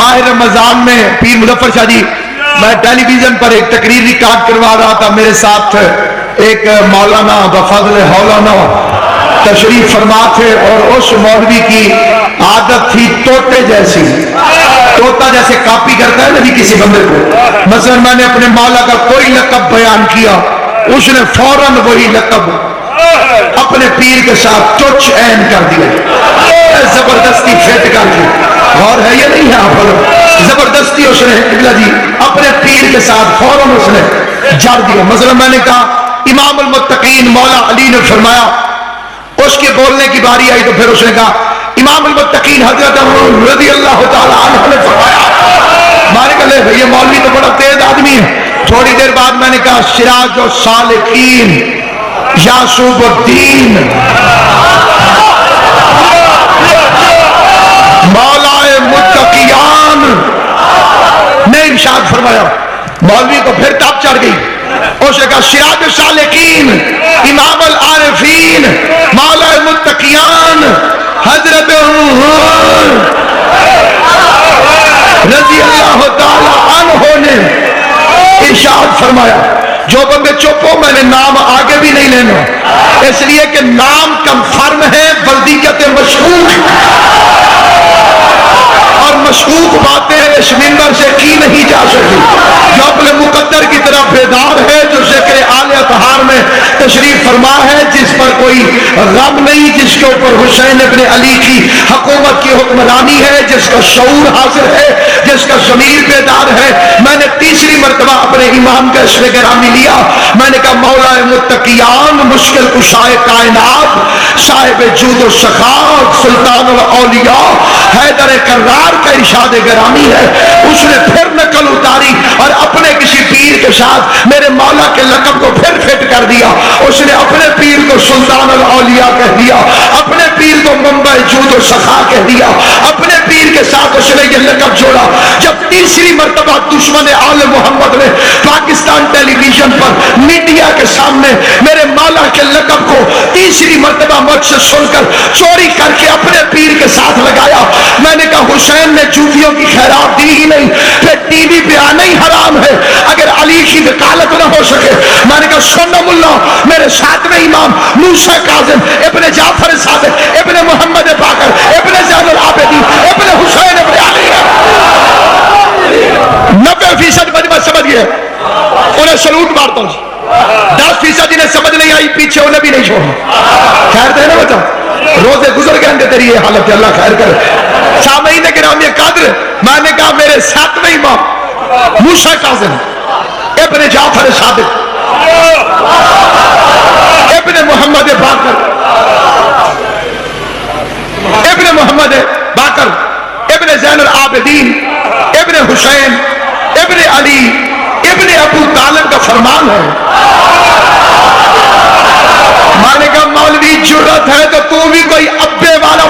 ماہ رمضان میں پیر مظفر شاہ جی، میں ٹیلی ویژن پر ایک تقریر ریکارڈ کروا رہا تھا، میرے ساتھ ایک مولانا بفضل مولانا تشریف فرما تھے، اور اس مولوی کی عادت تھی توتے جیسی، توتا جیسے کاپی کرتا ہے نا کسی بندے کو، مثلا میں نے اپنے مولا کا کوئی لقب بیان کیا، اس نے فوراً وہی لقب اپنے پیر کے ساتھ چوچ این کر دیا، زبردستی فٹ کر دی، اور ہے یہ نہیں ہے آپ زبردستی اس نے جی اپنے پیر کے ساتھ فوراً اس نے جڑ دیا۔ مثلا میں نے کہا امام المتقین مولا علی نے فرمایا، اس کے بولنے کی باری آئی تو پھر اس نے کہا امام المتقین حضرت عمر رضی اللہ تعالیٰ عنہ نے فرمایا، مارے کہ یہ مولوی تو بڑا تیز آدمی ہے۔ تھوڑی دیر بعد میں نے کہا سراج السالکین یعصوب الدین مولا متقیان نے ارشاد فرمایا، مولوی کو پھر تاب چڑھ گئی، اس نے کہا سراج السالکین امام العارفین مولا متقیان حضرت عمر رضی اللہ تعالی عنہ نے ارشاد فرمایا، جو بندے چپ ہو میں نے نام آگے بھی نہیں لینا، اس لیے کہ نام کنفرم ہے، بلدیت مشکوک، اور مشکوک باتیں اس منبر سے کی نہیں جا سکتی۔ جو اپنے مقدر کی طرف بیدار ہے، جو ذکر آل اطہار میں تشریف فرما ہے، جس پر کوئی غم نہیں، جس کے اوپر حسین ابن علی کی حکومت کی حکمرانی ہے، جس کا شعور حاضر ہے، جس کا ضمیر بیدار ہے، میں نے تیسری مرتبہ اپنے امام کا اسم گرامی لیا، میں نے کہا مولا متقیان مشکل کشائے کائنات صاحب جود و سخاء سلطان الاولیاء حیدر کرار کا ارشاد گرامی ہے۔ اس نے پھر نقل اتاری اور اپنے کسی پیر کے ساتھ میرے مولا کے لقب کو پھر فٹ کر دیا، اس نے اپنے پیر کو سلطان الاولیاء کہہ دیا، اپنے پیر کو منبع جود و سخاء کہہ دیا، اپنے پیر کے ساتھ اس نے یہ لقب جوڑا۔ جب تیسری مرتبہ دشمن آل محمد نے پاکستان ٹیلی ویژن پر میڈیا کے سامنے میرے مولا کے لقب کو تیسری مرتبہ مجھ سے سن کر چوری کر کے اپنے پیر کے ساتھ لگایا، میں نے کہا حسین نے جوفیوں کی خیرات دی ہی نہیں، پھر ٹی وی پہ آنا ہی حرام ہے اگر علی کی وکالت نہ ہو سکے۔ میں نے کہا سنم اللہ میرے ساتویں امام موسیٰ کاظم ابن جعفر صادق ابن محمد باقر ابن زین العابدین ابن حسین ابن علی ہے، 90% مجمع سمجھ گئے، انہیں سلوٹ مارتا ہوں، 10% جنہیں سمجھ نہیں آئی پیچھے انہیں بھی نہیں چھوڑا۔ خیر دے نا بچہ، روزے گزر گئے اندے تیری یہ حالت ہے، اللہ خیر کرے۔ سامعین گرامی قدر، میں نے کہا میرے ساتویں امام موسیٰ کاظم ابن جعفر صادق ابن محمد باقر ابن محمد باقر ابن زین العابدین ابن حسین ابن علی ابن ابو طالب کا فرمان ہے۔ میں نے کہا مولوی جرت ہے تو بھی کوئی ابے والا